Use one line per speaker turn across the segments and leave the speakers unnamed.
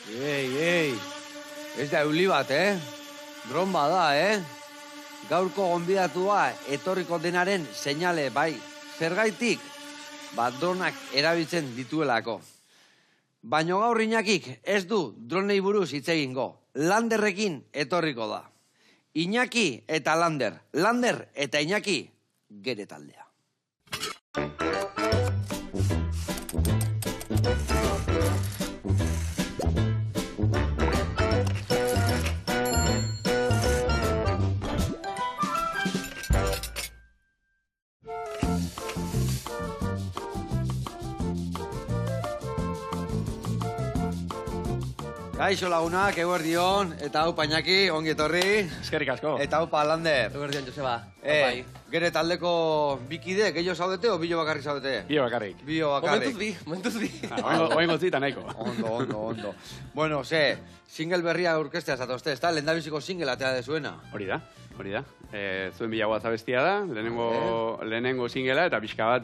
Ei, ez da euli bat, Dron bada, Gaurko gonbidatua etorriko denaren seinale, bai. Zergaitik, dronak erabiltzen dituelako. Baina gaur Iñakik ez du dronei buruz hitz egingo. Landerrekin etorriko da. Iñaki eta Lander. Lander eta Iñaki gere taldea. Gaixo lagunak, eguerdion, eta hau Iñaki, ongi etorri.
Eskerrik asko.
Eta hau Lander.
Eguerdion, Joseba.
Gere taldeko bikide, gehiago zaudete o bilo bakarrik zaudete?
Bio bakarrik.
Bio bakarrik.
Momentuz bi.
Oen gotzita nahiko.
Ondo. Bueno, single berria aurkestea zatozte, ez da? Lehendabiziko single atea dezuena.
Hori da. Zuen bila guatza bestia da, lehenengo singela, eta pixka bat,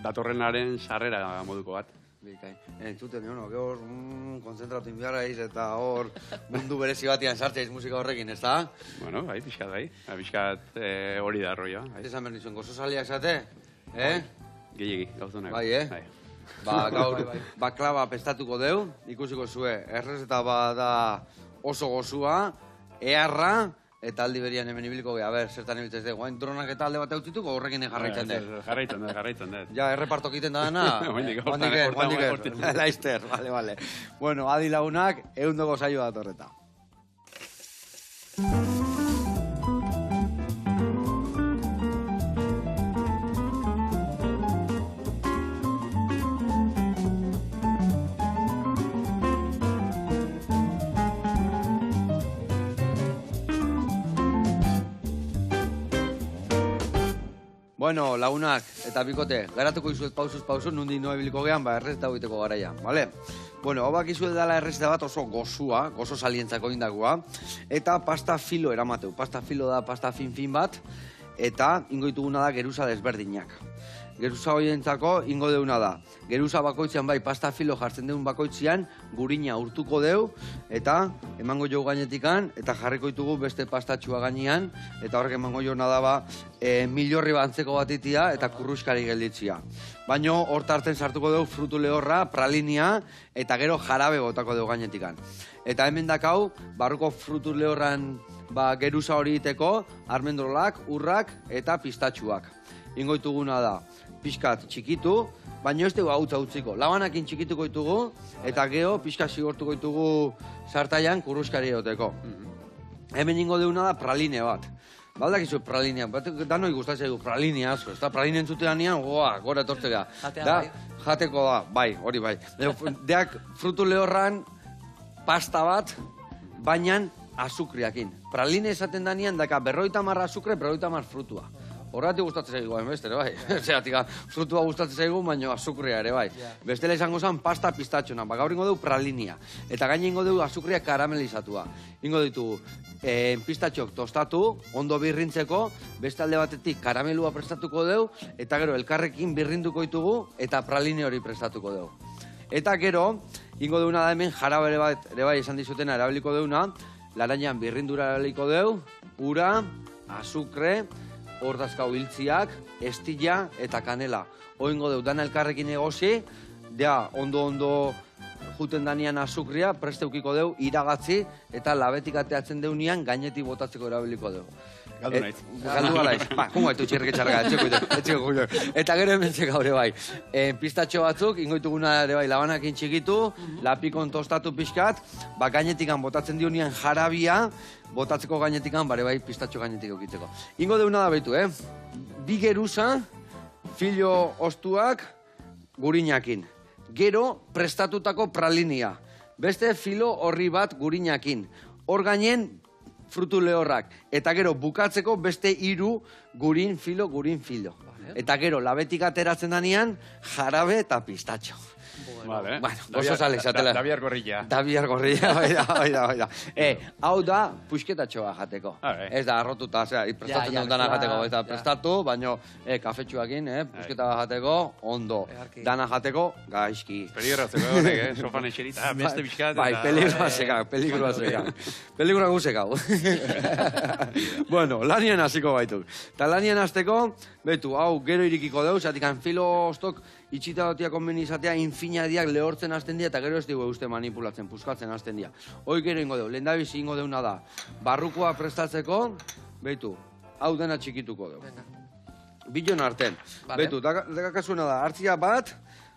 datorrenaren sarrera moduko bat.
Bikain. Entzuten, gehor konzentratu inbiarra eta hor mundu berezi batian sartzeiz musika horrekin, ez da?
Bueno, pixkat bai. Pixkat hori da arroioa.
Esan behar nizuen, gozo saliak zate?
Gehiegi, gauzunak.
Bai, gaur, baklava pestatuko deu, ikusiko zue, errezeta bada oso gozua, eharra, eta aldi berian hemen ibiliko geha, zertan ibiltzez dugu, dronak eta alde bat eutzituko horrekin jarraitzen dut.
Jarraitzen dut.
Ja, errepartok iten da dana. Oandik Laizter, bale. Bueno, adi lagunak, eundoko saio datorreta. Bueno, lagunak eta bikote, garatuko izuet pausuz, nundi noa biliko gehan, errezeta hoiteko garaia, bale? Bueno, hau bakizuet dela errezeta bat oso gozua, gozo salientzako indagua, eta pasta filo eramateu. Pasta filo da pasta fin bat, eta ingoituguna da geruza desberdinak. Geruza horientzako ingo deuna da. Geruza bakoitzean bai pasta filo jartzen deun bakoitzean gurina urtuko deu eta emango jo gainetikan eta jarriko ditugu beste pastatxua gainean eta horrek emango jo da milorri bantzeko batitia eta kurruskari gelditzia. Baina hor tarten sartuko deu frutu lehorra, pralinia eta gero jarabe botako deu gainetikan. Eta hemen dakau, barruko frutu lehorran geruza hori iteko, armendrolak, urrak eta pistatxuak. Ingoituguna da, pixkat txikitu, baina ez dugu hautza utziko. Labanakin txikituko ditugu, eta geho pixkat zigortuko ditugu sartaian kurruskari egoteko. Hemen ingo deuna da praline bat. Baldak izu pralinea, danoi gustatzen dugu pralinea asko, ez da praline entzutean nian, gora etortzea. Jateko da, bai, hori bai. Deak frutu lehorran pasta bat, baina azukriakin. Praline esaten da nian, daka 50 azukre, 50 frutua. Horregatik gustatzen zaigu, beste, bai. Zeratik, frutua gustatzen zaigu, baina azukria ere, bai. Bestela izango zen pasta pistatxona, gaur ingo dugu pralinia. Eta gaine ingo dugu azukria karamelizatua. Ingo ditugu pistatxok tostatu, ondo birrintzeko, beste alde batetik karamelua prestatuko dugu, eta gero elkarrekin birrinduko ditugu, eta praline hori prestatuko dugu. Eta gero, ingo duguna da hemen jarabere bat, ere bai esan dizutena erabiliko duguna, larainan birrindura erabiliko dugu, ura, azukre, hor dazkau hiltziak, estilla eta kanela. Oingo deu dana elkarrekin egosi, ondo juten danian azukria, preste eukiko deu, iragatzi, eta labetik ateatzen deunian gainetik botatzeko erabiliko deu.
Galdu naiz.
Galdu galaiz. Jungo gaitu txirreke txarga, etxeko guio. Eta gero hemen txeka hori bai. Pistatxo batzuk, ingoituguna ere bai, labanakin txikitu, lapikon tostatu pixkat, gainetikan botatzen diunian jarabia, botatzeko gainetikan, bare bai, pistatxo gainetik eukitzeko. Ingo deuna da behitu, bi geruza, filo ostuak, gurinakin. Gero, prestatutako pralinia. Beste filo horri bat gurinakin. Hor gainen, frutu lehorrak. Eta gero, bukatzeko beste 3 gurin filo. Eta gero, labetik ateratzen danean, jarabe eta pistatxo.
Vale.
Bueno, gozo sale izatela.
Da bihar gorrilla.
Da bihar gorrilla, bai da. Hau da, puixketatxoa jateko. Ez da, arrotuta, prestatzen dut dana jateko. Ez da, prestatu, baina kafetxuakin, puixketa jateko, ondo. Dana jateko, gaizki.
Peligroatzeko honek, sofan etxerita, beste bizkat.
Bai, peligroa zekak. Peligroa guzekau. Bueno, lanien hasiko baituk. Ta lanien hasteko, betu, hau gero irikiko deu, zatik filo ostok itxita dotia konbeni izatea, infinadiak lehortzen hasten dira, eta gero ez dugu uste manipulatzen, puskatzen hasten dira. Hoi gero ingo deu, lehen da bizi ingo deuna da, barrukoa prestatzeko, betu, hau dena txikituko deu. Bilon arten. Betu, dakakasuna da, hartzia bat,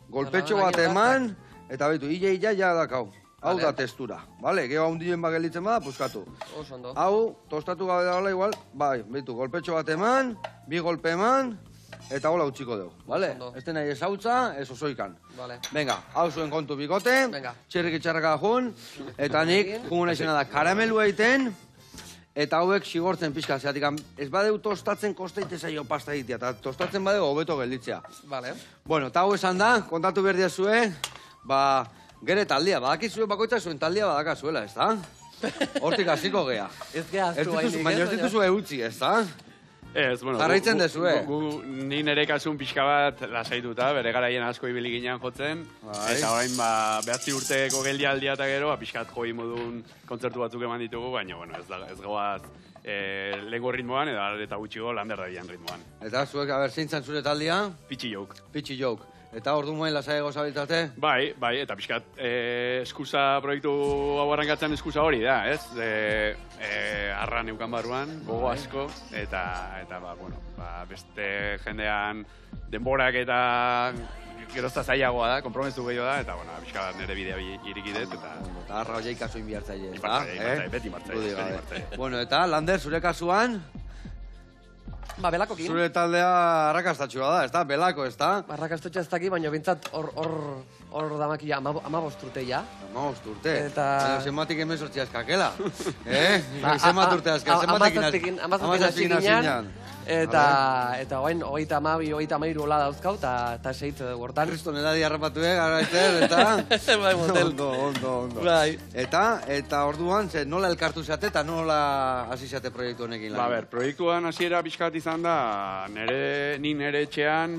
golpetxo bat eman, eta betu, illa ja dakau. Hau da testura, bale? Gero handien bagelitzen bada, puskatu. Hau, tostatu gabe dagoela igual, bai, betu, golpetxo bat eman, bi golpe eman, eta hola utxiko dugu, bale? Ez den nahi ez hautza, ez osoikan. Venga, hau zuen kontu bikote, txerrik itxarraka jun, eta nik, jungun izena da, karamelu egiten, eta hauek sigortzen pixka, zeatik, ez badeu tostatzen kosteite zaio pasta egitea, eta tostatzen badeu hobeto gelditzea. Bueno, eta hau esan da, kontatu behar diazue, gere taldea, badakizue bakoitza zuen taldea badakazuela, ez da? Hortik hasiko gea. Baina ez dituzue utzi, ez da?
Ez, bueno,
jarraitzen dezue.
Ni nire kasun pixka bat lasaituta, bere garaien asko ibili ginean jotzen, eta orain behatzi urteko geldialdia eta gero, pixkat joi modun kontzertu batzuk eman ditugu, baina, bueno, ez goaz lengo ritmoan, eta gutxigo lander dadian ritmoan.
Eta zuek, zeintzan zure taldea?
Pitxi jouk.
Pitxi jouk. Eta ordu moen lasai gozabiltzate?
Bai, eta pixkat eskusa proiektu hau arrankatzen eskusa hori da, ez? Arra neukan barruan, gogo asko, eta beste jendean denborak eta gerozta zailagoa da, konpromezu gehiago da, eta pixkat nire bidea irikidet, eta...
Eta arra horiek kasu inbiartzaile, ez
da? Beti martzaile.
Bueno, eta Lander, zure kasuan?
Belakokin.
Zure taldea arrakastatxua da, ez da? Belako, ez da?
Arrakastatxua ez daki, baina bintzat hor damakia 15 urte ja.
15 urte? Baina zenbatik hemen sortzia eskakela. Zenbat urte azka?
Amazazpikin ginean. Eta oain, 32 hola dauzkau, eta seitze dugu hortan.
Kriston edadi harrapatu gara eta...
Bai, motel.
Ondo. Eta orduan, nola elkartu zate eta nola hasi zate proiektu honekin lan?
Proiektuan hasiera pixkat izan da, ni nire etxean,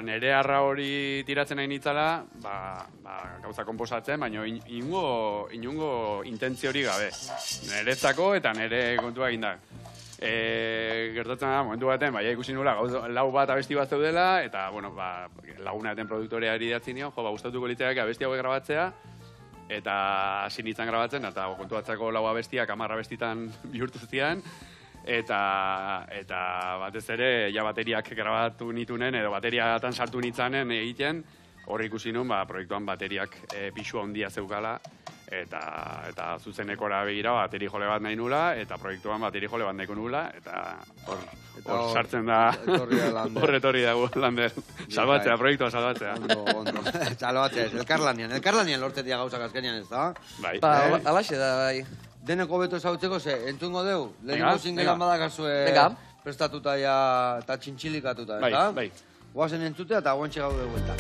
nire arra hori tiratzen nahi nitzala, gauza komposatzen, baina inungo intentzio hori gabe. Niretzako eta nire kontua egindak. Gertatzen da, momentu baten, ikusi nula, lau bat abesti bat zeudela, eta, laguna eten produktoreari idatzi nion, gustatuko litzeak abesti hauek grabatzea, eta hasi nintzen grabatzen, eta kontu batzako lau abestiak 10 abestitan bihurtu zian, eta batez ere, bateriak grabatu nitunen, edo bateriatan sartu nintzanen egiten, horri ikusi nun, proiektuan bateriak pixua handia zeukala, eta zuzenekora begira bateri jole bat nahi nula, eta proiektuan bateri jole bat nahiko nula, eta hor sartzen da, hor etorri dago Lander. Salbatzea, proiektua salbatzea.
Ondo, salbatzea, elkarlanian lortetia gauzak azkenean ez da?
Bai.
Alaxe da, bai.
Deneko beto zautzeko entzungo deu? Lehenengo zingelan badakazue prestatuta eta txintxilikatuta, ez da?
Bai.
Guazen entzutea eta guantxe gaude guelta.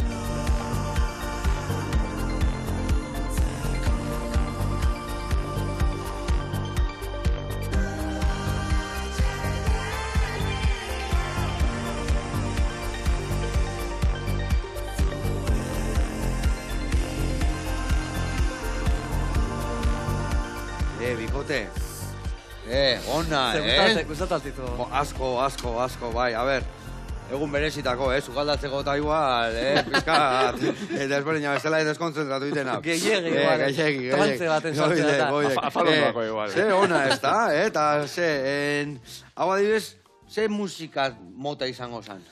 Bikote. Ona,
Gustataltitu.
Asko, bai, a ber. Egun berezitako, sugaldatzeko eta igual, pizkat. Eta ezberdina bezala ez deskonzentratu itena.
Gehiegi, igual. Trantze baten sortzea eta.
Afalondoako igual.
Ze ona ez da, eta hau adibidez, ze musika mota izango zan?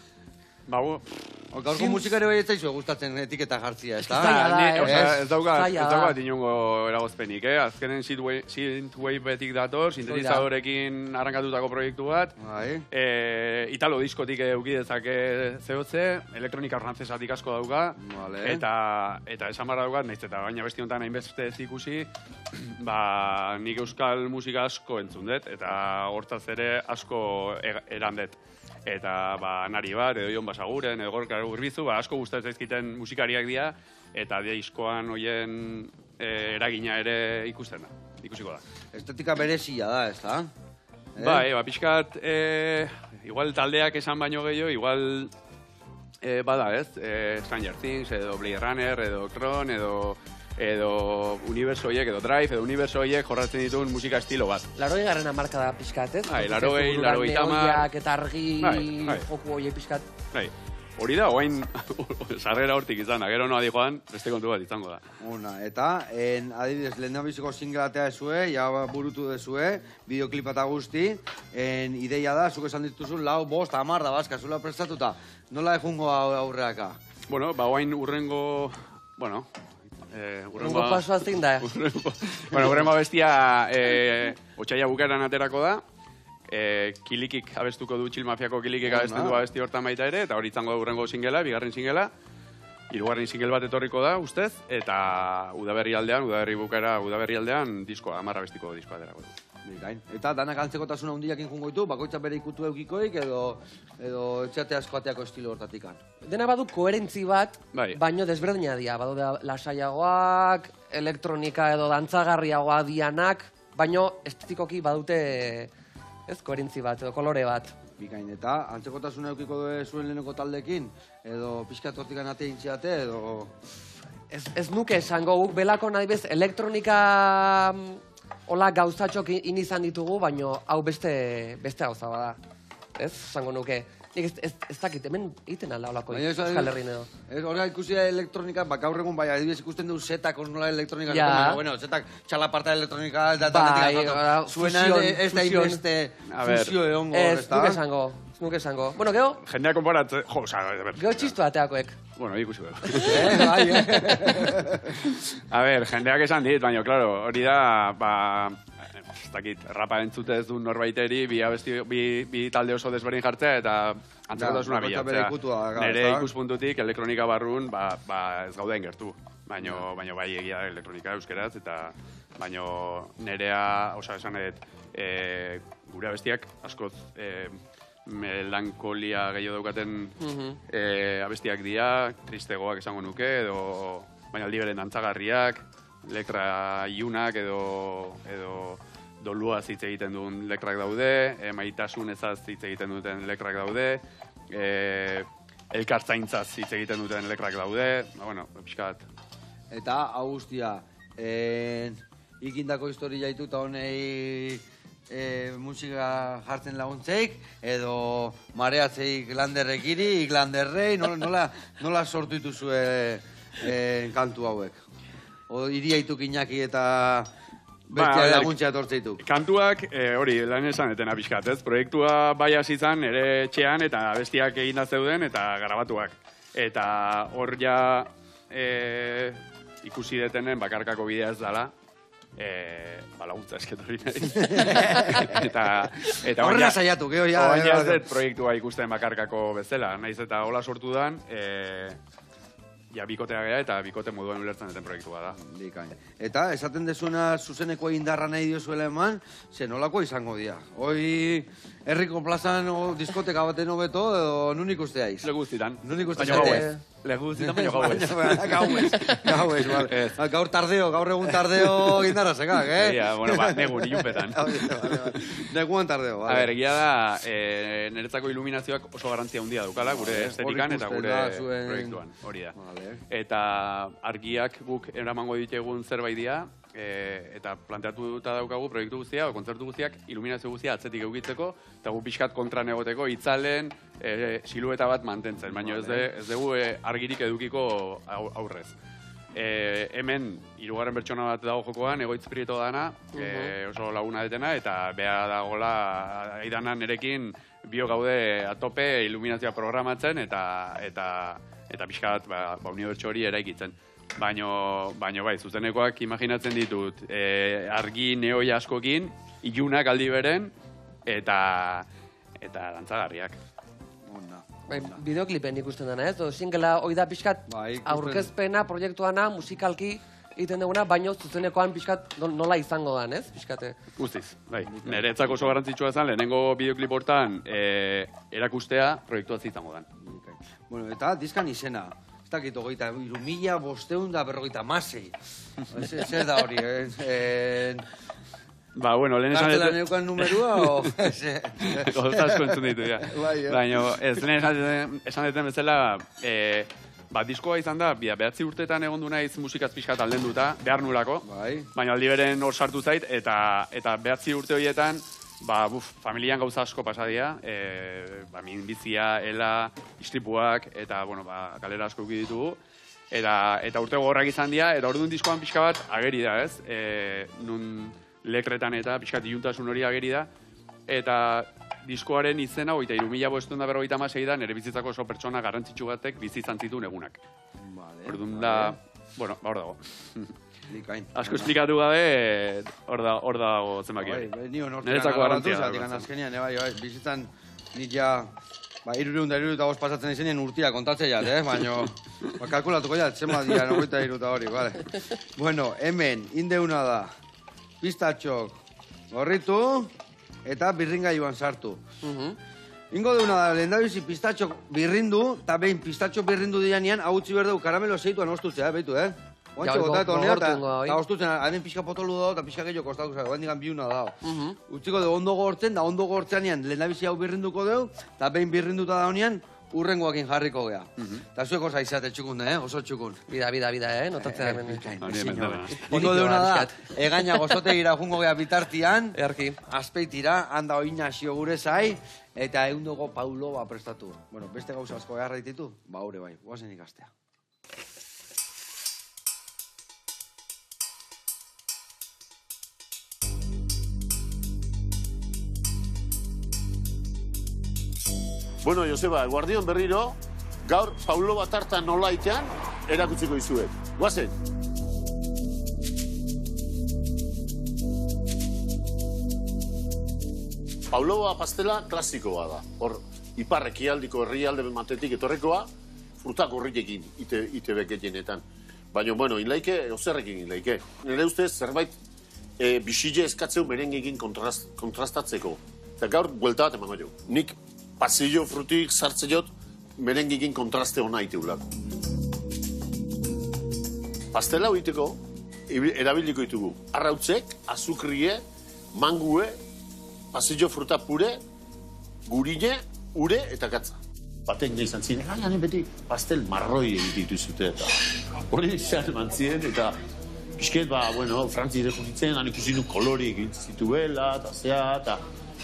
Gaurko musikari bai ez zaizu gustatzen etiketa jartzia, ez da?
Ez daukat inongo eragozpenik, azkenen synthwave betik dator, sintetizadorekin arrankatutako proiektu bat, italo diskotik eukidezake zehotze, elektronika frantzesatik asko dauka, eta esan barra daukat, nahiz eta baina besti honetan hainbeste ez ikusi, nik euskal musika asko entzun dut, eta hortaz ere asko erandet. eta Nari bat, edo Jon Basaguren, edo Gorka Urbizu, asko gustatzen zaizkiten musikariak dira, eta diskoan hoien eragina ere ikusiko da.
Estetika berezia da, ez da?
Bai, pixkat, igual taldeak esan baino gehiago, igual bada, ez? Stranger Things, edo Blade Runner, edo Tron, edo Universo horiek, edo Drive, edo Universo horiek jorratzen dituen musika estilo bat.
80. marka da pixkat, ez?
Bai, 80, 80.
Eta argi joku horiek pixkat.
Bai, hori da, oain sarrera hortik izan, gero noa di joan, beste kontu bat izango da.
Eta, adibidez, lehendabiziko singlatea ezue, ja burutu dezue, bideoklipa eta guzti, ideia da, zuk esan dituzu, 4, 5, 10 da bazka, zula prestatuta, nola ejungo aurreaka?
Bueno, oain urrengo
pasoa zein da.
Urrengo bestia otsaila bukaeran aterako da. Kilikik abestuko du, Chill Mafiako Kilikik abesten du abesti hortan baita ere, eta hori izango da urrengo singela, bigarren singela. Hirugarren single bat etorriko da, ustez, eta udaberri aldean diskoa, 10 abestiko diskoa aterako du.
Eta danak antzekotasuna hundiakin jungo ditu, bakoitza bere ikutu eukikoik edo etxate asko ateako estilo hortatik.
Dena badu koherentzi bat, baino desberdina dira. Badu lasaiagoak, elektronika edo dantzagarriagoa dianak, baino estetikoki badute koherentzi bat edo kolore bat.
Bikain, eta antzekotasuna eukiko zuen leheneko taldekin, edo pixkat hortikan atea intziate, edo...
Ez nuke esango guk, belako nahi bez, elektronika... Hola gauzatxok inizan ditugu, baino hau beste gauza bada. Ez, esango nuke. Nik ez dakit, hemen iten alda holako Euskal Herrin edo.
Horrega ikusi elektronika, gaur egun bai, adibidez ikusten du zetak nola elektronika. Bueno, zetak txalaparta elektronika, zuena ez da inbeste fusio egongo.
Ez, nuke esango. Bueno, geho?
Jendeak konporatzen,
geho txistu ateakoek.
Bueno, ikusi behu. A ber, jendeak esan dit, baina, klaro, hori da, ez dakit, rapa entzute ez du norbaiteri, bi talde oso desberdin jartzea, eta antzekotasuna bilatzea. Nere ikuspuntutik, elektronika barrun, ez gauden gertu. Baina bai egia elektronika euskeraz, eta baina nerea, osa esan gure abestiak askoz melankolia gehiago daukaten abestiak dira, tristegoak esango nuke, edo baina aldi beren dantzagarriak, lekra iunak edo doluaz hitz egiten duen lekrak daude, maitasun ezaz hitz egiten duten lekrak daude, elkartzaintzaz hitz egiten duten lekrak daude, bueno, pixkat.
Eta, hau guztia, ikindako historia jaitu eta honei musika jartzen laguntzeik, edo mareatzeik landerrekiri, landerrei, nola sortu dituzue kantu hauek? O iriaituk Iñaki eta bestia laguntzea etortzeituk?
Kantuak, hori, lan esan etena pixkat, ez? Proiektua bai hasi izan ere etxean eta bestiak eginda zeuden eta grabatuak. Eta hor ja ikusi detenen bakarkako bidea ez dela, laguntza esketori nahi.
Horrela saiatu, geho ja.
Oain jazet proiektua ikusten bakarkako bezala, naiz eta hola sortu dan, bikotea gea eta bikote moduan ulertzen duten proiektua da.
Eta, esaten dezuna zuzeneko indarra nahi diozuela eman, nolako izango dira. Hoi, herriko plazan diskoteka baten hobeto, edo nun ikusteaiz?
Leguztitan.
Nun ikusteaiz?
Leguztitan, baina gauez.
Gauez. Gaur egun tardeo indarra sekak,
Bueno, negun, ilunpetan.
Neguan tardeo.
A ber, egia da, niretzako iluminazioak oso garantzia handia dukala, gure estetikan eta gure proiektuan. Hori da. Eta argiak guk eramango ditegun zerbait dira, eta planteatuta daukagu proiektu guztia, o kontzertu guztiak, iluminazio guztia atzetik eukitzeko, eta gu pixkat kontran egoteko itzalen, silueta bat mantentzen, baina ez dugu argirik edukiko aurrez. Hemen, hirugarren pertsona bat dago jokoan, Egoitz Prieto dana, oso laguna detena, eta beha dagoela aidana nerekin bio gaude atope iluminazioa programatzen, eta pixkat unibertso hori eraikitzen. Baina bai, zuzenekoak imaginatzen ditut argi neoi askokin, ilunak aldi beren, eta dantzagarriak.
Bideoklipen ikusten dena, ez? Singela hoi da pixkat aurkezpena, proiektuana, musikalki egiten duguna, baino zuzenekoan pixkat nola izango dan, ez? Pixkate.
Guztiz, bai. Niretzak oso garrantzitsua zen, lehenengo bideoklip hortan erakustea proiektua izango dan.
Bueno, eta dizkan izena. Ez dakit, 23.556. Zer da hori,
Ba, bueno, lehen esan
Kartela neukan numerua, o...
Gauza asko entzun ditu, ja. Baina, ez lehen esan duten bezala, diskoa izan da, 9 urteetan egon du naiz musikaz pixkat aldenduta, behar nulako, baina aldi beren hor sartu zait, eta 9 urte horietan, familian gauza asko pasadia, minbizia, ela, istripuak, eta, kalera asko ditugu, eta urte gogorrak izan dira, eta orduan diskoan pixka bat ageri da, ez? Nun lekretan eta pixkat iluntasun hori ageri da, eta diskoaren izena, 23.556 da, nire bizitzako oso pertsona garrantzitsu batek bizi izan zituen egunak. Orduan da, hor dago. Asko esplikatu gabe, hor dago zenbaki hori. Niretzako garrantzia.
Azkenean, bizitzan nik ja, 375 pasatzen izenien urtia kontatzea jat, baina kalkulatuko jat, zenbat dira, 93 hori, bale. Bueno, hemen, indeuna da, pistatxok gorritu, eta birringailuan sartu. Ingo deuna da, lehendabizi pistatxok birrindu, eta behin pistatxok birrindu dianean, hau utzi berdeu karamelo zeituan ostutzea, behitu, Oantxe botaeto honea, eta ostutzen, hemen pixka potolu dago, eta pixka gehiago kostatu zara, oan digan biuna dago. Utziko dugu ondo gortzen, da ondo gortzeanean lehendabizi hau birrinduko dugu, eta behin birrinduta da honean, urrengoakin jarriko gea. Eta zueko zaizate txukun, oso txukun.
Bida, notatzea hemen.
Ingo deuna da, egaina gozotegira jungo gea bitartian, azpeitira, handa oina xio gure zai, eta egundugu Paulo prestatu. Bueno, beste gauza asko beharra dititu, hori bai, guazen ikastea.
Bueno, Joseba, guardion berriro, gaur Paulo Batarta nolaitean erakutziko izuet. Guazen! Pauloa pastela klasikoa da. Hor, ipar ekialdiko herrialde matetik etorrekoa, frutak horriekin ite beketienetan. Baina, inlaike, oserrekin inlaike. Nire ustez, zerbait bisile eskatzeu merengekin kontrastatzeko. Eta gaur, buelta bat emango jo. Nik pasillo frutik sartze jot, merengikin kontraste hona iteulako. Pastela hoiteko, erabiliko ditugu. Arrautzek, azukrie, mangue, pasillo fruta pure, gurine, ure eta katza. Baten ja izan ziren, gaian beti pastel marroi egititu zute eta hori izan mantzien eta pixket, Frantzi ere junitzen, han ikusi du kolori egin zituela, eta zea, eta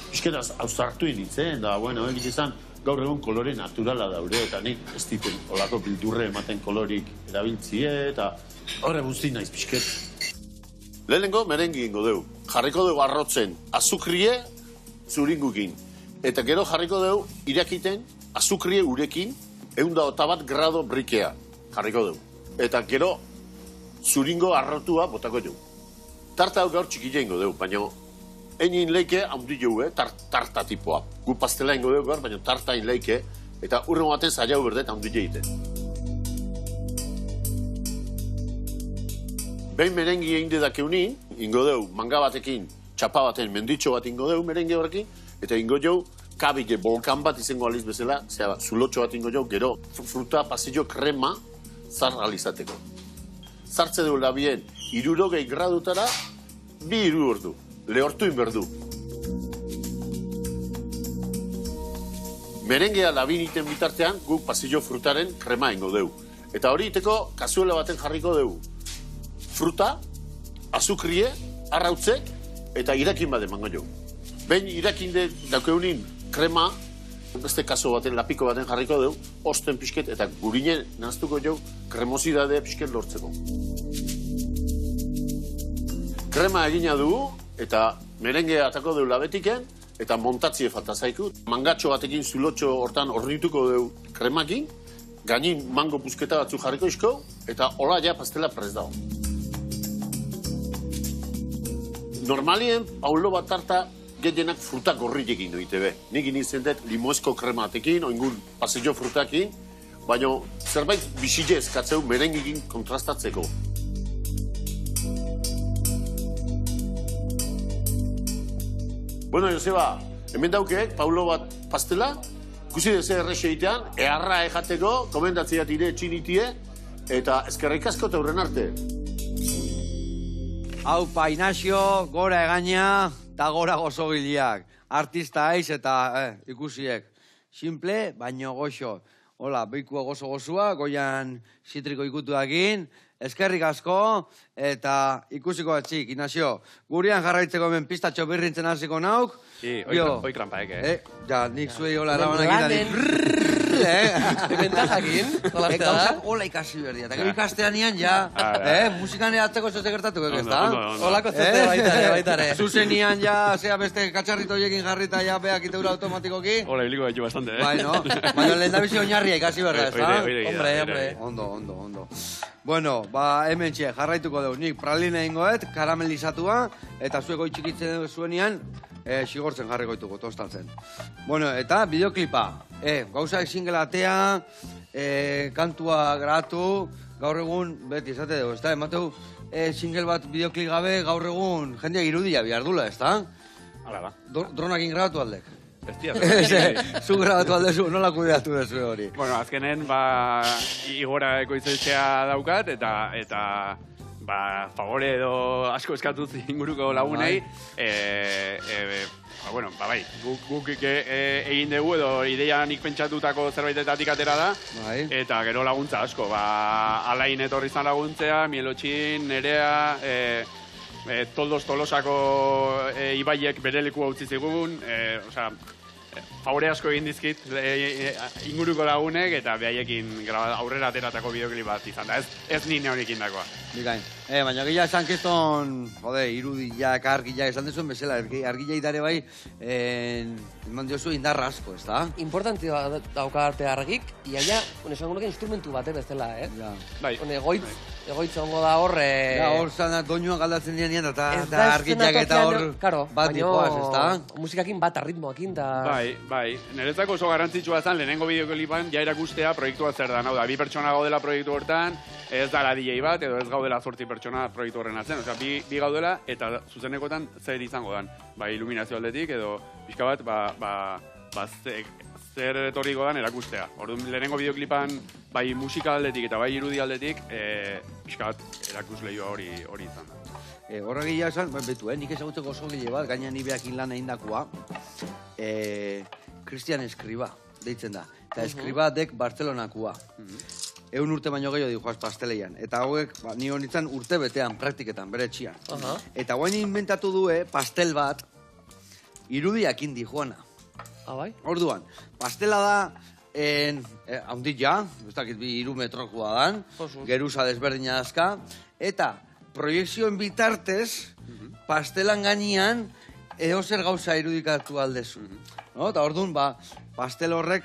pixket haustartu initzen, da, egitezan gaur egun kolore naturala daure, eta nik ez dituen olako bildurre ematen kolorik erabiltzie, eta horre guzti naiz pixket. Lehenengo merengi ingo deu. Jarriko deu arrotzen azukrie zuringukin. Eta gero jarriko deu irakiten azukrie urekin 101 grado brikea. Jarriko deu. Eta gero zuringo arrotua botako deu. Tarta hau gaur txikile ingo deu, baina egin leike haundi jau, tarta tipoa. Gu pastela ingo deu gaur, baina tarta egin leike, eta urren baten zailau berdet haundi jeite. Behin merengi egin dedakeunin, ingo deu manga batekin, txapa baten menditxo bat ingo deu merenge horrekin, eta ingo jau kabile volkan bat izango aliz bezala, zulotxo bat ingo jau, gero fruta pasillo krema zar alizateko. Zartze deu labien 60 gradutara, 2 ordu. Lehortu inberdu. Merengea labin iten bitartean, guk pasillo frutaren krema ingo deu. Eta hori iteko kazuela baten jarriko deu. Fruta, azukrie, arrautzek, eta irakin bat emango jo. Behin irakin daukeunin krema, beste kaso baten, lapiko baten jarriko deu, osten pixket, eta gurine naztuko jo, kremozidade pixket lortzeko. Krema egina dugu, eta merenge atako deu labetiken, eta montatzie falta zaiku. Mangatxo batekin zulotxo hortan ornituko deu kremakin, gainin mango busketa batzu jarriko isko, eta hola ja pastela prez dago. Normalien, Paulo Batarta gehienak fruta gorriekin doite be. Nik inizen dut limoesko krema batekin, oingun pasillo frutakin, baina zerbait bisile eskatzeu merengikin kontrastatzeko. Bueno, Joseba, hemen daukeek, Paulo bat pastela, ikusi deze errexe egitean, eharra ejateko, komendatzea tire txinitie, eta eskerrik asko eta hurren arte.
Aupa, Inazio, gora egaina, eta gora gozogileak. Artista aiz eta ikusiek. Simple, baino goxo. Hola, beikua gozo-gozua, goian zitriko ikutuakin. Eskerrik asko, eta ikusiko atxik, Inazio. Gurian jarraitzeko hemen pistatxo birrintzen hasiko nauk.
Oi kranpaek,
Ja, nik zuei hola erabanak
Bentajakin.
Gauzak hola ikasi berdia. Eta gero ikastean ian, ja, musikan eratzeko zote gertatuko, ez da?
Olako zote baitare.
Zuzen ian, ja, zea beste katxarrito hoiekin jarrita, ja, beak iteura automatikoki.
Hola, ibiliko gaitu bastante,
Baina lehen da bizi oinarria ikasi berda, ez da?
Hombre.
Ondo. Bueno, hemen txe, jarraituko dugu. Nik praline ingoet, karamelizatua, eta zueko itxikitzen zuenian, xigortzen jarriko ditugu, tostaltzen. Bueno, eta bideoklipa. Gauza singela atea, kantua gratu, gaur egun, beti esate dugu, ez da? Emateu, single bat bideoklip gabe, gaur egun, jendeak irudia bihardula, ez da?
Hala da.
Dronakin grabatu aldek.
Bestia.
Zu grabatu aldezu, nola kudeatu dezu hori.
Bueno, azkenen, igora ekoiztetxea daukat, eta favore edo asko eskatuz inguruko lagunei, bai, guk egin dugu edo ideia nik pentsatutako zerbaitetatik atera da, eta gero laguntza asko, Alain etorri zan laguntzea, Mielotxin, Nerea, Toldos Tolosako ibaiek bere leku hau zizigun, favore asko egin dizkit inguruko lagunek eta behaiekin aurrera ateratako bideoklip bat izan da. Ez nine honekin dakoa.
Bikain. Baina gila esan keston, irudiak, argiak, esan dezuen bezala, argila idare bai, eman diozu indarra asko, ez da?
Importanti dauka arte argik, iaia, esango nuke instrumentu bate bezala,
Bai.
Egoitza ongo da hor...
Hor zan, doinua galdatzen dian, eta argiak eta hor bat dikoaz, ez da?
Musikakin bat, ritmoakin, eta...
Bai. Niretzako oso garrantzitsua zen, lehenengo bideoklipan ja erakustea proiektua zer da. Hau da, 2 pertsona gaudela proiektu hortan, ez dala DJ bat, edo ez gaudela 8 pertsona proiektu horren atzen. Osea, bi gaudela, eta zuzenekotan zer izango dan. Bai, iluminazio aldetik, edo pixka bat, zer etorriko dan erakustea. Orduan, lehenengo bideoklipan, bai musika aldetik eta bai irudi aldetik, pixka bat erakusleioa hori izan da.
Horregia esan, betu, nik ezagutzeko oso gile bat, gaina ni behakin lan egin dakoa, Cristian Escriba, deitzen da. Eta Escriba dek Barcelonakua. 100 urte baino gehiago di joaz pasteleian. Eta hauek, ni honitzen urte betean, praktiketan, bere etxian. Eta guain inventatu due pastel bat, irudiakin di joana.
Bai?
Orduan, pastela da, haundit ja, ez dakit 3 metrokoa dan, geruza desberdina dazka, eta proiekzioen bitartez, pastelan gainean, edozer gauza irudikatu aldezu. Eta orduan, pastel horrek,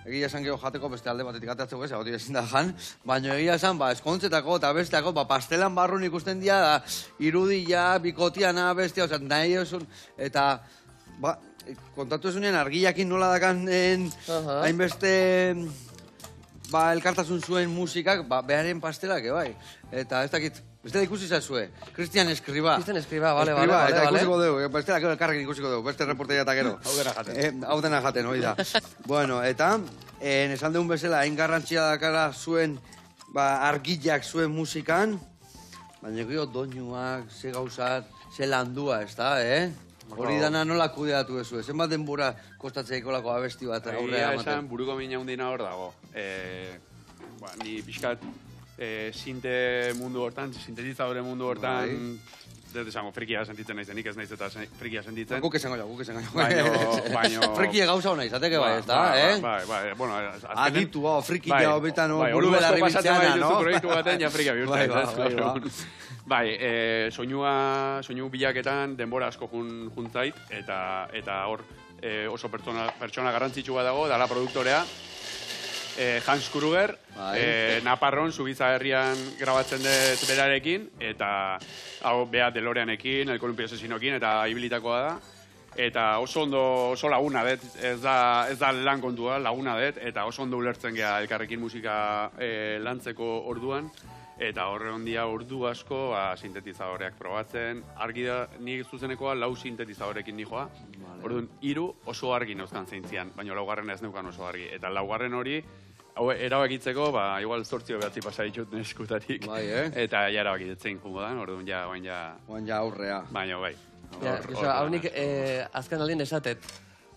egia esan geho jateko beste alde batetik atatzeko ez, hau ezin da jan, baina egia esan, eskontzetako eta besteako, pastelan barrun ikusten dira, irudia, bikotiana, bestia, nahi esun, eta, kontatu esunean argiakin nola dakan hainbeste elkartasun zuen musikak, beharen pastelak, bai. Eta ez dakit, beste da ikusi zazue, Cristian Escriba.
Cristian Escriba, bale.
Eta ikusiko dugu, beste da elkarrekin ikusiko dugu, beste reporteia eta gero. Hau dena jaten, hori da. Bueno, eta, esan dugun bezala, hain garrantzia dakara zuen argillak zuen musikan, baina gero doinuak, ze gauzat, ze landua, ez da, Hori dana nola kudeatu ezu, zenbat denbora kostatzeiko lako abesti bat aurrea amaten?
Esan buruko mina hundina hor dago. Ni pixkat sinte mundu hortan, sintetizadore mundu hortan, ez esango, frikia sentitzen naiz, nik ez naiz eta frikia sentitzen.
Guk esango jo.
Baina...
Frikia gauza hona izateke bai, ez da,
Bai, bueno...
Aditu, frikia hobetan, buru belarri biltzeana, no?
Proiektu baten, ja frikia bihurtzen. Bai, soinu bilaketan denbora asko juntzait, eta hor oso pertsona garrantzitsua dago, dala produktorea, Hans Kruger, Naparron, Subiza herrian grabatzen dut berarekin, eta hau beha DeLoreanekin, El Columpio Asesinokin, eta ibilitakoa da. Eta oso laguna dut, ez da lan kontua, laguna dut, eta oso ondo ulertzen geha elkarrekin musika lantzeko orduan. Eta horre ondia ordu asko sintetizadoreak probatzen. Argi da, nik zuzenekoa 4 sintetizadorekin nijoa. Orduan, 3 oso argi neuzkan zeintzian, baina 4. ez neukan oso argi. Eta 4. hori, hau erabakitzeko, igual 8 9 pasa ditut neskutatik.
Bai,
Eta ja erabakitzen jungo da, orduan oain ja
aurrea.
Baina, bai.
Hau nik azken aldien esatet.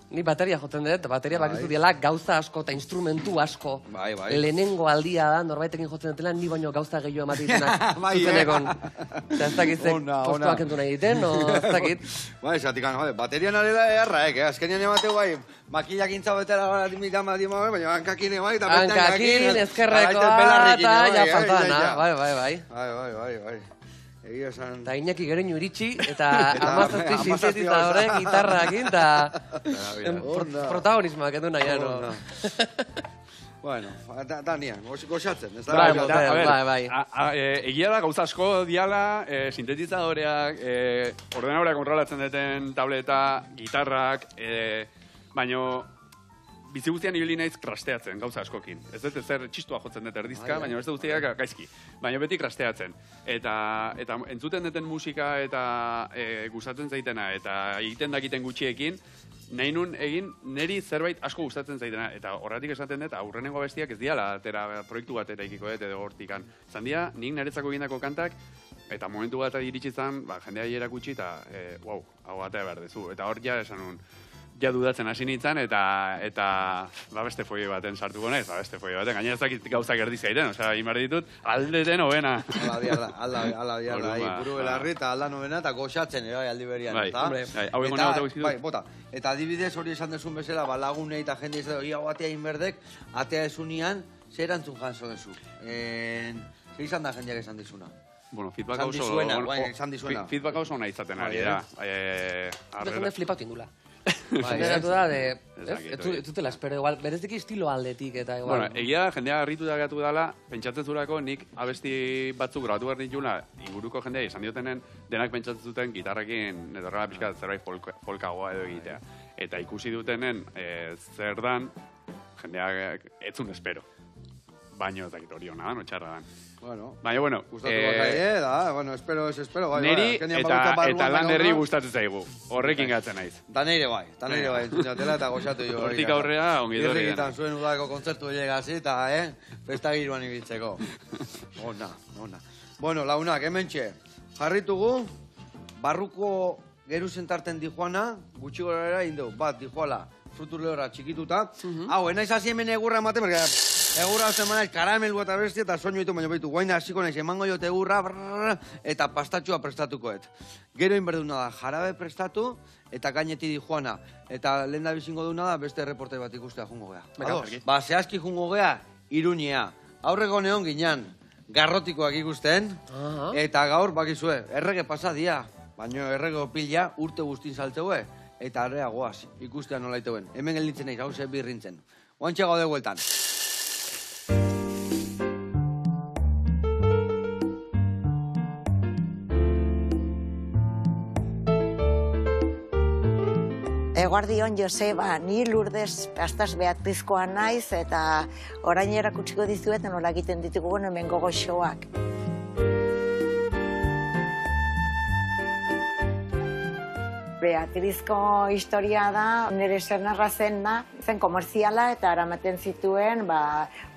Ni bateria joten dut, bateria bakizu diela gauza asko eta instrumentu asko.
Bai.
Lehenengo aldia da, norbaitekin jotzen dutela, ni baino gauza gehiago ematitunak.
Bai,
zuzenekon. Ez dakitzek postuak entu nahi egiten, ez dakit.
Bai, esatik, baterian arela erraek, azkenian emateu bai, makillak intza betera gara dimitan baina hankakin bai, eta
hankakin, ezkerrekoa, eta ja faltana. Bai. Eta Iñaki Gereñu iritsi, eta 17 sintetizadorek, gitarrakin, eta protagonismoak edu nahian.
Bueno, Danian, goxatzen, ez
da? Bai.
Egia da, gauza asko diala, sintetizadoreak, ordenadoreak kontrolatzen duten tableta, gitarrak, baino bizi guztian ibili naiz krasteatzen, gauza askokin. Ez dut zer txistua jotzen dut erdizka, baina ez dut guztiak gaizki. Baina beti krasteatzen. Eta entzuten duten musika eta gustatzen zaitena, eta egiten dakiten gutxiekin, nahi nun egin niri zerbait asko gustatzen zaitena. Eta horretik esaten dut, aurrenengo bestiak ez diala, proiektu bat eraikiko dut edo hortikan. Zan dia, nik niretzako egindako kantak, eta momentu bat iritsi zan, jendea erakutsi, eta hau batea behar dezu. Eta hor ja esan nun, ja dudatzen hasi nintzen, eta beste foie baten sartuko naiz, beste foie baten. Gainera ez dakit gauzak erdi zaiten, osea, inbar ditut, aldeten hobena.
Ala diarra, buru belarri eta alda nobena, eta goxatzen, aldi berian.
Hau egon nagoetak izkidu.
Bota, eta adibidez hori esan desun bezala, lagunei eta jende izan, ia batea inberdek, atea esunian, zer erantzun janzo dezu? Zer izan da jendeak esan dizuna?
Bueno, feedback oso ona izaten ari da.
Jende flipatu indula. Generatu da, ez dutela espero, bereziki estilo aldetik eta igual.
Bueno, egia da, jendea harritu da gatu dela, pentsatzen zurako nik abesti batzuk grabatu behar dituna, inguruko jendea izan diotenen, denak pentsatzen zuten gitarrakin, etorrela pixka zerbait folkagoa edo egitea. Eta ikusi dutenen zer dan, jendea etzun espero. Baino ez dakit hori hona dan, txarra dan. Baina, bueno,
espero.
Neri eta lan herri gustatzen zaigu. Horrekin gatzen naiz.
Da neire bai, entzunatela eta goxatu jo.
Hortik aurrea, ongi dori.
Irrikitan zuen udako kontzertu llegazi eta, festa giruan ibiltzeko. Ona. Bueno, launak, hementxe, jarritugu, barruko geru zentarten Dijuana, gutxi gorera indeu, bat, Dijuala, fruturleora txikituta. Hau, enaiz hasi hemen egurra ematen, berga, egurra hau zemanaiz karamelu eta bestia eta soinu ditu, baina baitu, guaina hasiko naiz, emango jote egurra, eta pastatxua prestatukoet. Gero inberduna da, jarabe prestatu, eta gaineti Dijuana. Eta lehen da bizingo duna da, beste reporte bat ikustea jungo gea. Ba, zehazki jungo gea, Iruñea. Aurreko neon ginean, garrotikoak ikusten, eta gaur, bakizue, errege pasadia, baina errege pila urte guztin saltzeue, eta arrea goaz, ikustean nola iteuen. Hemen gelditzen naiz, hau ze birrintzen. Oantxe gaude gueltan.
Eguardion, Joseba, ni Lourdes Pastas Beatrizkoa naiz, eta orain erakutsiko dizuet nola egiten ditugu hemen gogoxoak. Beatrizko historia da, nire senarra zen komerziala eta eramaten zituen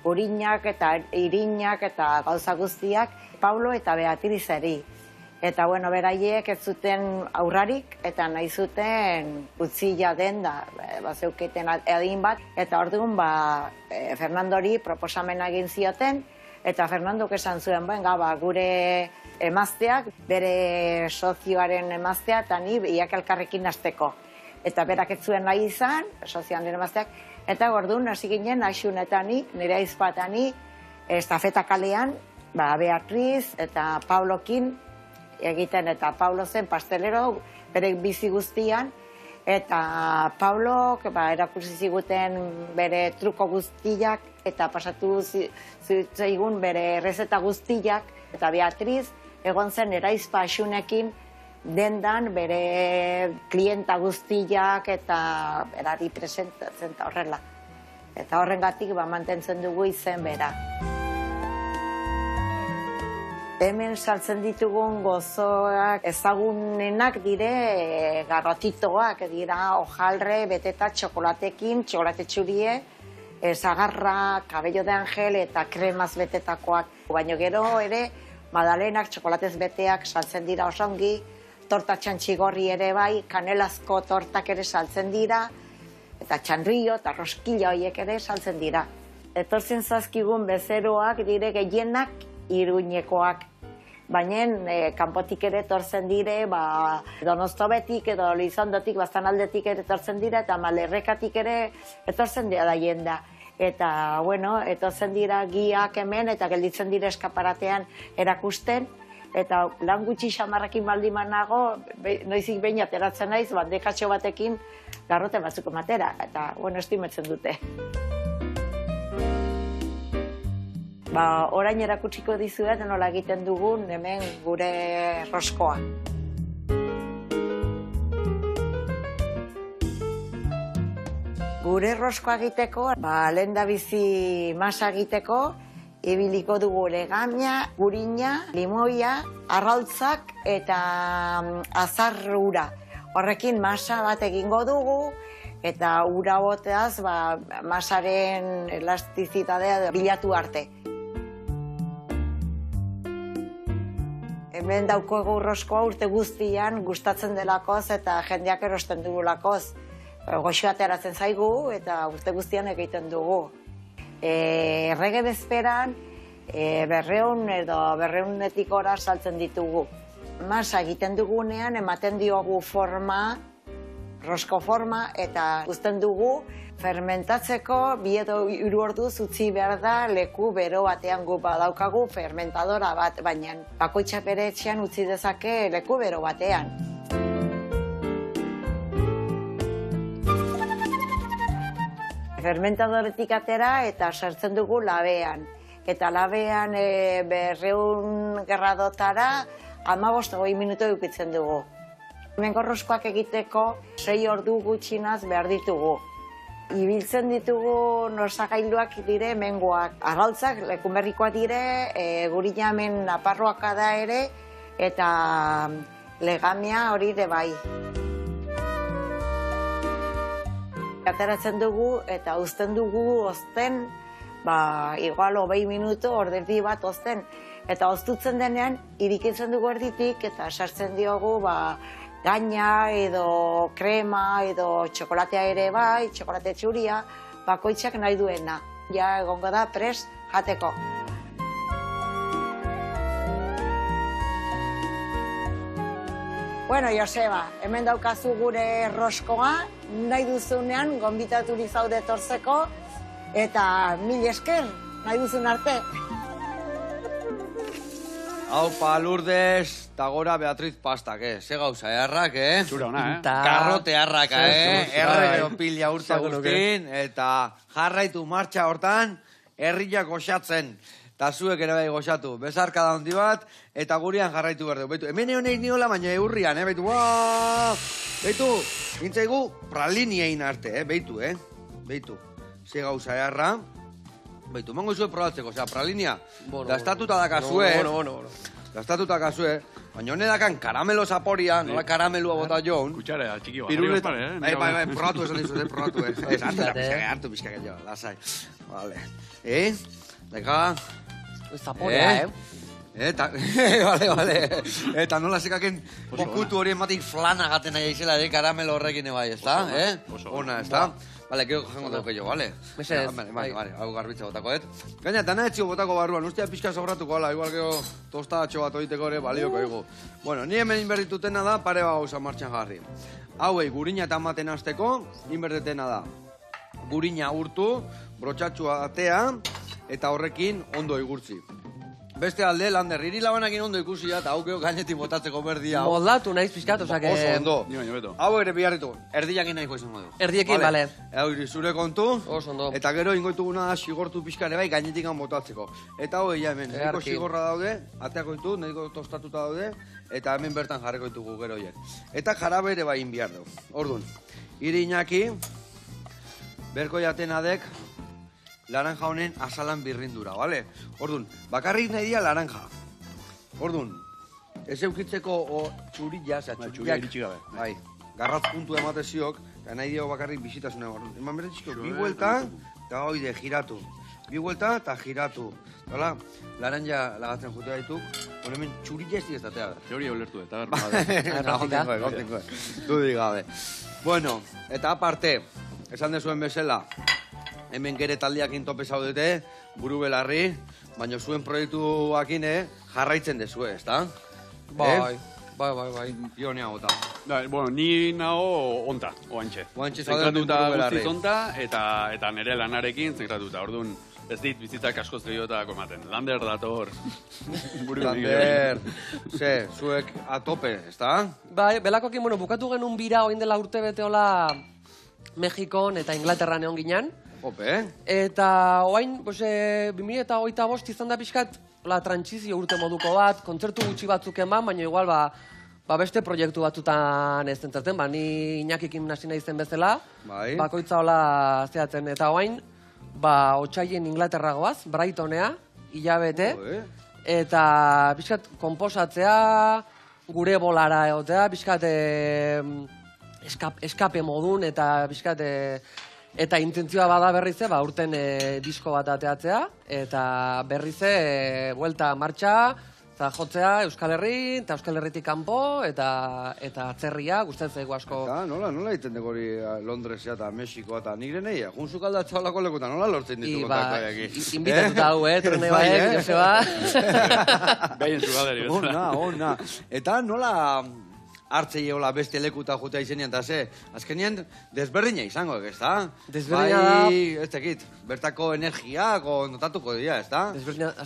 urinak eta irinak eta gauza guztiak Paulo eta Beatrizeri. Eta, bueno, beraiek ez zuten aurrarik eta nahi zuten utzila den da, zeuketen adin bat. Eta orduan, Fernandori proposamena egin zioten, eta Fernandok esan zuen, gure emazteak, bere sozioaren emaztea, eta ni iak elkarrekin hasteko. Eta berak ez zuen nahi izan, sozioan den emazteak, eta orduan hasi ginen, Aixun eta ni, nire aizpa eta ni, estafeta kalean, Beatriz eta Paulokin, egiten, eta Paulo zen pastelero bere bizi guztian, eta Paulok erakusi ziguten bere truko guztiak, eta pasatu zaigun bere errezeta guztiak, eta Beatriz egon zen eraizpa Axunekin dendan bere klienta guztiak eta berari presentatzen eta horrela. Eta horrengatik mantentzen dugu izen bera. Hemen saltzen ditugun gozoak ezagunenak dire garrotitoak, dira hojalre beteta txokolatekin, txokolate txurie, zagarra, cabello de angel eta kremaz betetakoak. Baina gero ere, madalenak, txokolatez beteak saltzen dira oso ongi, torta txantxigorri ere bai, kanelazko tortak ere saltzen dira, eta txandrillo eta roskilla horiek ere saltzen dira. Etortzen zazkigun bezeroak dire gehienak Iruñekoak. Baina kanpotik ere etortzen dire, Donostobetik edo Lizondotik, Baztanaldetik ere etortzen dira, eta Malerrekatik ere etortzen dira da jenda. Eta, bueno, etortzen dira giak hemen, eta gelditzen dira eskaparatean erakusten, eta lan gutxi xamarrakin baldiman nago, noizik behin ateratzen naiz, bandekatxo batekin garrote batzuk ematera, eta, bueno, estimetzen dute. Orain erakutsiko dizuet nola egiten dugun hemen gure roskoa. Gure roskoa egiteko, lehendabizi masa egiteko, ibiliko dugu legamia, gurina, limoia, arrautzak eta azar ura. Horrekin masa bat egingo dugu, eta ura boteaz masaren elastizitatea bilatu arte. Hemen daukogu roskoa urte guztian gustatzen delakoz eta jendeak erosten dugulakoz. Goxo ateratzen zaigu eta urte guztian egiten dugu. Errege bezperan 200 edo 200-etik gora saltzen ditugu. Masa egiten dugunean ematen diogu forma, rosko forma, eta uzten dugu fermentatzeko 2 edo 3 orduz utzi behar da leku bero batean gu badaukagu fermentadora bat, baina bakoitza bere etxean utzi dezake leku bero batean. Fermentadoretik atera eta sartzen dugu labean. Eta labean 200 gradotara 15-20 minutu edukitzen dugu. Hemengo roskoak egiteko 6 ordu gutxinaz behar ditugu. Ibiltzen ditugu nosagailuak dire hemengoak. Arrautzak lekunberrikoak dire, gurina hemen naparroak da ere, eta legamia hori ere bai. Ateratzen dugu eta uzten dugu ozten, igual 20 minutu orderdi bat ozten. Eta oztutzen denean, irikitzen dugu erditik eta sartzen diogu gaina edo krema edo txokolatea ere bai, txokolate txuria, bakoitzak nahi duena. Ja egongo da prest jateko. Bueno, Joseba, hemen daukazu gure roskoa, nahi duzunean gonbitaturik zaude etortzeko, eta 1000 esker, nahi duzun arte.
Aupa, Lourdes, eta gora Beatriz pastak, ze gauza, errak,
Zura ona,
Garrote harraka, errege pila urte guztin, eta jarraitu martxa hortan, herriak goxatzen. Eta zuek ere bai goxatu. Bezarka da hondi bat, eta gurian jarraitu behar dugu. Beitu, hemen egon egin niola, baina eurrian, beitu, beitu, gintzaigu pralini egin arte, beitu, beitu. Ze gauza erra. Beitu, mango izue probatzeko, pralinia, gastatuta dakazue, gastatuta dakazue, baina hone dakan karamelo zaporia, nola karamelua bota joan.
Kutsarea, txiki bat.
Bai, probatu esan dizuz, probatu, hartu pixka gehiago, lasai. Vale. Deka.
Zaporea,
Vale. Eta nola sekaken pokutu hori ematik flana gaten nahi izela, karamelo horrekin ebai, ez da? Ona, ez da? Vale, keo jango duke jo, vale? Vale, hau garbitza botako, Gaina, eta nahi botako barruan, ustea pixka sobratuko, igual keo tostatxo bat oiteko ere, balioko egu. Bueno, ni hemen inberritutena da, pare gauza martxan jarri. Hauei, gurina eta amaten hasteko, inbertetena da. Gurina urtu, brotxatxua atea, eta horrekin ondo igurtzi. Beste alde, Lander, irilabanekin ondo ikusi eta haukeo gainetik botatzeko berdia.
Moldatu nahiz pixkat, osake...
Oso ondo. Hau ere biharritu, erdiakin nahiko izango du.
Erdiekin, bale.
Hau zure kontu.
Oso ondo.
Eta gero ingoituguna da xigortu pixkare bai gainetik botatzeko. Eta hau hemen, nahiko xigorra daude, ateako ditu, nahiko tostatuta daude, eta hemen bertan jarriko ditugu gero hien. Eta jarabe ere bai inbiar dugu. Orduan, irinaki, berko jatenadek, laranja honen azalan birrindura, bale? Orduan, bakarrik nahi dia laranja. Orduan, ez eukitzeko txurilla,
txuria iritsi gabe.
Bai, garratz puntu emate ziok, eta nahi dio bakarrik bizitasuna. Eman bere txiko, bi vuelta, eta oide, giratu. Bi vuelta, eta giratu. Hala, laranja lagatzen jute gaituk, hemen txurilla ez digestatea.
Teoria ulertu, eta
Gaurtengo. Dudik gabe. Bueno, eta aparte, esan dezuen bezala, hemen gere taldeak intope zaudete, buru belarri, baina zuen proiektuakin jarraitzen dezue, ezta?
Bai.
Pionea gota.
Bueno, ni nago onta, oantxe.
Oantxe zauden
zentratuta
buru belarri.
guztiz onta, eta nire lanarekin zentratuta. Orduan, ez dit bizitzak asko zeriotako ematen. Lander dator.
Lander, zuek atope, ezta?
Bai, belakoekin, bukatu genuen bira oin dela urte bete hola Mexikon eta Inglaterran egon ginen.
Ope,
Eta oain, 2025 izan da pixkat, trantzizio urte moduko bat, kontzertu gutxi batzuk eman, baina igual beste proiektu batzutan ez zentzerten, ni Iñakikin hasi nahi zen bezala,
Bai.
bakoitza hola zehatzen, eta oain, otsaien Inglaterra goaz, Brightonea, hilabete, eta pixkat konposatzea, gure bolara egotea, pixkat eskape modun, eta pixkat eta intentzioa bada berrize, urten disko bat ateatzea, eta berrize, buelta martxa, eta jotzea Euskal Herri, eta Euskal Herritik kanpo, eta atzerria, gustatzen zaigu asko.
eta nola egiten dugu hori Londresia eta Mexikoa eta nire nahi, junzuk aldatza olako lekuta, nola lortzen ditu kontaktoa eki?
Inbitatuta hau, trene baek, Joseba.
Behien zugalderi.
Ona. Eta nola hartzei egola beste lekuta jutea izenean, eta azkenean desberdina izango, ez da?
Desberdina da.
Ez tekit, bertako energiak notatuko dira, ez da?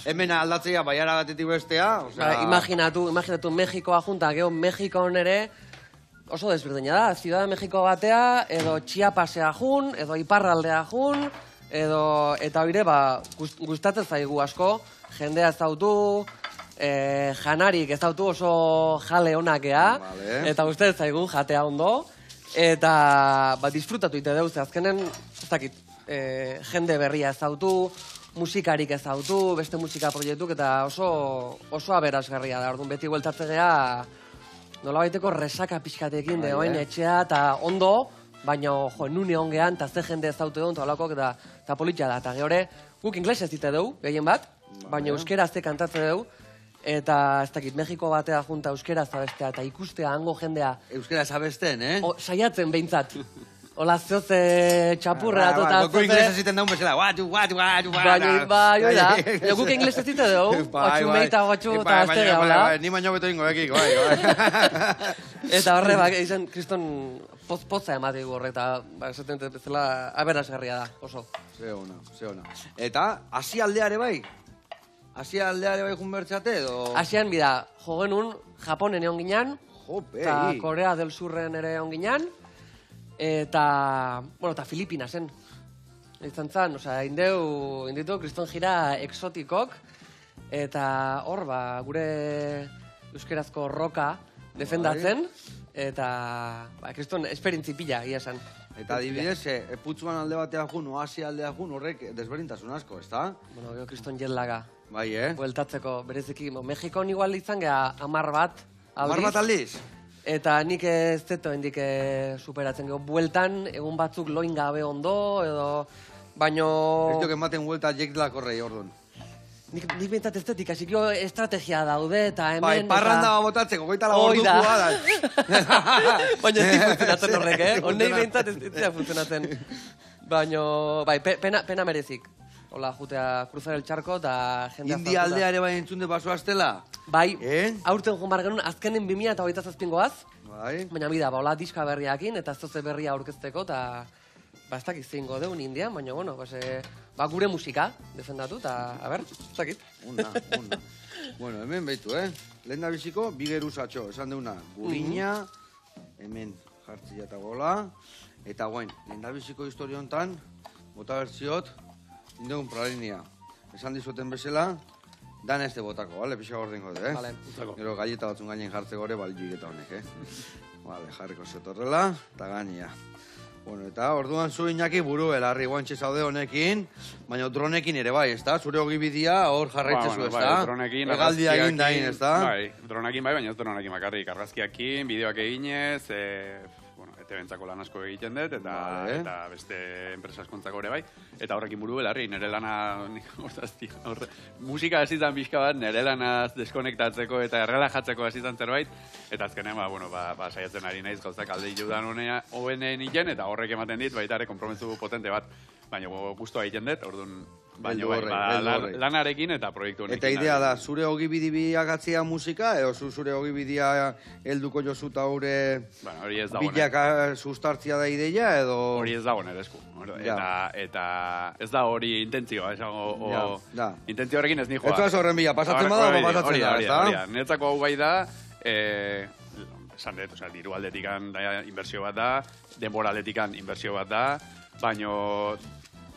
Hemen aldatzea baiara batetik bestea,
Imaginatu Mexikoa junta, geho Mexikon ere oso desberdina da. Ciudad de Mexiko batea, edo Chiapasea jun, edo Iparraldea jun, eta hori gustatzen zaigu asko, jendea ezautu, janarik ezautu oso jale honakea, eta uste zaigu jatea ondo, eta disfrutatu ite deuz, azkenen, ez dakit, jende berria ezautu, musikarik ezautu, beste musika proiektuk, eta oso aberasgarria da, orduan beti bueltatze gea, nola baiteko resaka pixkatekin, oain etxea, eta ondo, baina nune ongean, eta ze jende ezautu egon, eta politia da, eta gehore, guk ingles ez dite dugu, gehien bat, baina euskera azte kantatze dugu, eta ez dakit, Mexiko batea junta euskera zabestea, eta ikustea hango jendea.
Euskera zabesten,
Saiatzen behintzat. Ola zoze txapurra, tota
Goko inglesa ziten daun bezala, guatu.
Bai, oida. Guk inglesa zite dugu, otxu meita gotxu, eta aztega, hola.
Ni baino beto ingo ekik, bai.
Eta horre, izan, kriston poza emate gu horre, eta esaten bezala aberasgarria da, oso.
Ze ona. Eta, hasi aldeare bai? Asia aldeare bai junbertxate edo?
Asian, bida, jo genuen, Japonen egon ginen, eta Korea del Surren ere egon ginen, eta Filipinasen. Izan zan, inditu kriston jira exotikok, eta hor, gure euskerazko roka defendatzen, eta kriston esperintzi pila, ia esan.
Eta adibidez, putzuan alde batea jun, Asia aldea jun, horrek desberdintasun asko, ez da?
Gero kriston jetlaga.
Bai,
Bueltatzeko, bereziki, Mexikon igual izan geha 10 bat aldiz.
10 bat aldiz?
Eta nik ez zeto hendik superatzen geho. Bueltan, egun batzuk loin gabe ondo, edo... Baino...
Ez duke ematen buelta jeklak horrei, orduan.
Nik bintzat ez detik, hasi estrategia daude, eta hemen...
Bai, parranda botatzeko, goita la ordukua da.
Baina ez di funtzionatzen horrek, Honnei bintzat ez dira funtzionatzen. Baina, bai, pena merezik. Hola, jutea cruzar el charco eta jendea...
India aldeare bai entzunde paso aztela?
Bai, aurten joan genuen, azkenen 2027goaz.
Bai.
Baina bida, hola diska berriakin, eta zoze berria aurkezteko, eta... ez dakit zingo deun Indian, baina, gure musika defendatu, eta, ez dakit.
Una. Bueno, hemen behitu, Lehen da biziko, bigeruzatxo, esan deuna, gurina, hemen jartzia eta gola, eta guain, lehen da biziko historio honetan, bota bertziot, indegun pralinia. Esan dizuten bezala, dan ez de botako, bale? Pixa gordingo de,
Vale.
Gero galleta batzun gainen jartzeko ere, baldik eta honek, Vale, jarriko zetorrela, eta gainea. Bueno, eta orduan zu Iñaki buru belarri guantxe zaude honekin, baina dronekin ere bai, ezta? Zure ogibidia hor jarraitzezu, ezta?
Bai, dronekin,
Egaldia egin dain, ezta?
Bai, dronekin bai, baina ez dronekin bakarrik. Argazkiakin, bideoak eginez, ETV-entzako lan asko egiten dut, eta beste enpresa askontzako ere bai. Eta horrekin buru belarri, nire lana, musika hasitan pixka bat, nire lanaz deskonektatzeko eta errelajatzeko hasitan zerbait, eta azkenean, saiatzen ari naiz gauzak alde judan hoenen iten, eta horrek ematen dit, baita ere konprometzu potente bat, baina guztua egiten dut, orduan, baina lanarekin eta proiektu honekin.
Eta idea da, zure ogibidibia gatzia musika, edo zure ogibidia helduko jozuta haure bilaka sustartzia da ideia, edo...
Hori ez dago nire esku. Eta ez da hori intentzioa, intentzio horrekin ez nijoa.
Ez da horren bila, pasatzen bada, pasatzen da, ez da?
Niretzako hau bai da, esan dut, diru aldetikan inbertsio bat da, denbora aldetikan inbertsio bat da, baino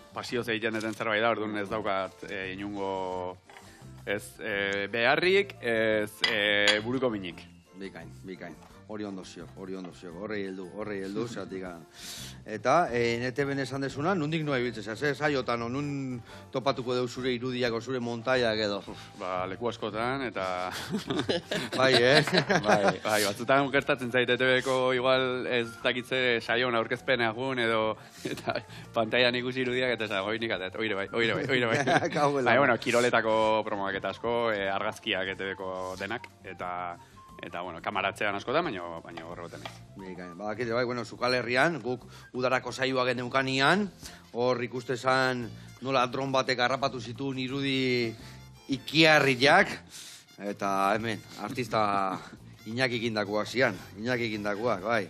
pasioz egiten duten zerbait da, orduan ez daukat inungo beharrik, ez buruko minik.
Bikain. Hori ondo ziok, horrei heldu, zatik. Eta, NTV-en esan desuna, nondik noa ibiltzea, saiotan, nun topatuko deu zure irudiako, zure montaiak edo?
Leku askotan, eta...
Bai,
Bai, batzutan gertatzen zait, ETV-ko igual ez dakitze saion aurkezpen egun, edo pantailan ikusi irudiak, eta goinik atet, oire bai. Bai, bueno, kiroletako promoak eta asko, argazkiak ETV-ko denak, eta bueno, kamaratzean asko da, baina horregoten ez.
Badakite, bai, bueno, Zukal Herrian, guk udarako saioa geneukanian, hor ikuste zan nola dron batek harrapatu zituen irudi ikiarriak, eta hemen, artista Iñaki kindakoak zian, bai.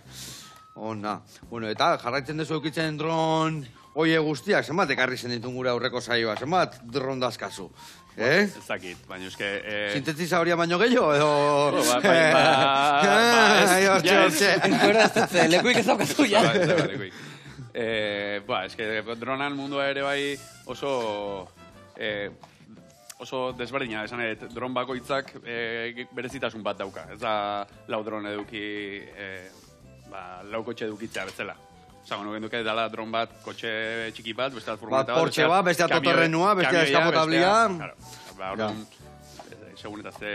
Ona. Bueno, eta jarraitzen dezu eukitzen dron oie guztiak, zenbat ekarri zen ditun gure aurreko saioa, zenbat dron dazkazu.
Ez dakit, baina eske...
Sintetiza horia baino gehiago, edo...
Lekuik ez daukazu, ja.
Eske dronan mundua ere bai oso desberdina, esan edo, dron bakoitzak berezitasun bat dauka. Ez da lau dron eduki, lau kotxe edukitzea bezala. Zago, nuke dela dron bat, kotxe txiki bat, beste furgoneta bat.
Porsche bat, beste totorrenua, beste eskapotablia.
Segun eta ze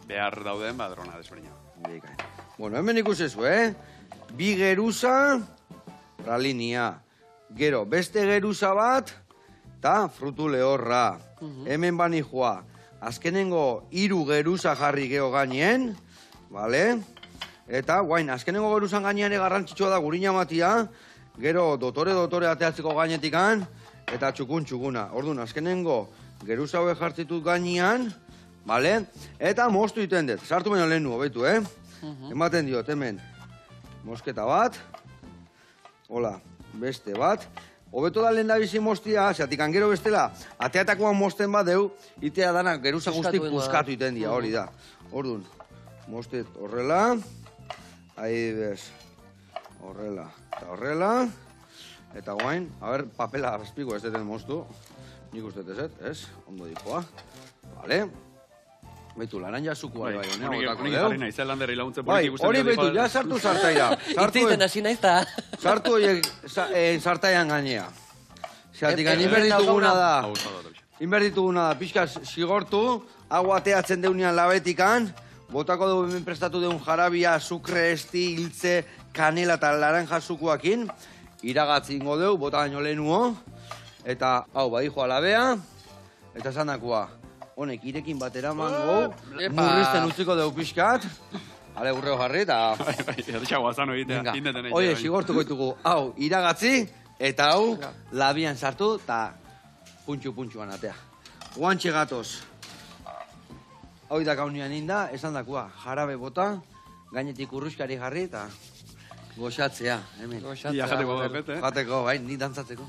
behar dauden, drona desberdina.
Bueno, hemen ikusezu, bi geruza, pralinia. Gero, beste geruza bat, eta frutu lehorra. Hemen bani joa. Azkenengo 3 geruza jarri geho gainen, vale? Eta, guain, azkenengo geruzan gainean garrantzitsua da gurina matia, gero dotore ateatzeko gainetikan, eta txukuna. Orduan, azkenengo geruza hoe jartzitut gainean, bale? Eta moztu iten dut, sartu baino lehenu, hobetu, Ematen diot, hemen, mosketa bat, hola, beste bat, hobeto da lehen da bizi moztia, zeatikan gero bestela, ateatakoan mozten bat deu, itea dana geruza guztik puskatu iten dia, hori da. Orduan, moztet horrela, ahi bez, horrela, eta horrela, eta guain, papela azpiko ez deten moztu, nik uste ez, ondo dikoa, vale? Baitu, laranja zukua bai,
honik jarri nahi, zelanderri laguntzen politik usten
hori baitu, ja sartu sartaira.
Itzeiten hasi naiz da.
Sartu horiek sartaian gainea. Zeatik, inberdituguna da, pixka zigortu, hau ateatzen deunean labetikan, botako dugu hemen prestatu deun jarabia, azukre, esti, hiltze, kanela eta laranja zukuakin, iragatzi ingo dugu, bota baino lehenuo, eta hau, badijoa labea, eta zandakoa, honek irekin batera mango, murrizten utziko dugu pixkat, ale urreo jarri, eta... Oie, sigortuko ditugu, hau, iragatzi, eta hau, labian sartu, eta puntxuan atea. Guantxe gatoz. Hau da kaunian inda, esan dakoa, jarabe bota, gainetik urruskari jarri, eta goxatzea, hemen. Jateko, bai, ni dantzatzeko.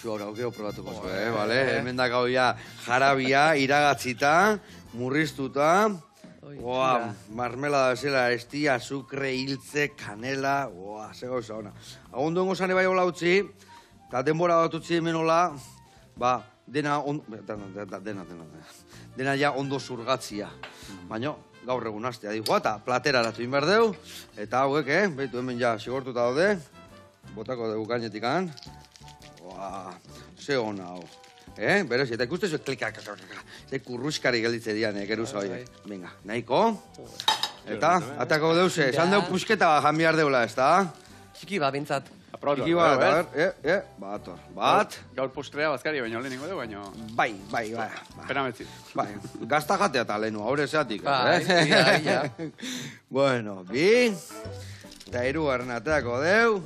Hora, okeo probatuko zu, bale? Hemen da gau ja jarabia, iragatzita, murriztuta, marmelada bezala, esti, azukre, hiltze, kanela, ze gauza ona. Agundu engo zane bai hola utzi, eta denbora bat utzi hemen hola, dena ja ondo zurgatzia. Baina, gaur egun astea digua, eta plateraratu inberdeu, eta hauek, behitu hemen ja, sigortuta daude, botako dugu gainetikan, ze hona hau. Berez, eta ikuste zuen klika, ze kurruskari gelditze dian, geruza horiek. Venga, nahiko. Eta, atako deuze, esan deu pusketa jan behar deula, ez da?
Txiki bat bintzat.
Txiki bat, a ber, bat.
Gaur postrea bazkari baino lehenengo dugu, baino...
Bai.
Pena metzi.
Bai, gazta jatea eta lehenu, haure zeatik.
Ja.
Bueno, bi, eta hirugarren ateako deu,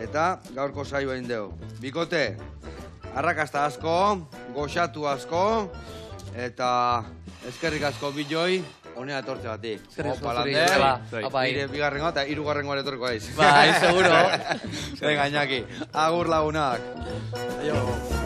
eta gaurko saio egin deu. Bikote, arrakasta asko, goxatu asko, eta eskerrik asko biloi, honea etortze batik.
Eskerrik asko
Opa,
zuri,
Lander.
bai.
Nire bigarrengo eta hirugarrengo ere etorko aiz.
Bai, seguro.
Venga, Iñaki, agur lagunak.
Aio.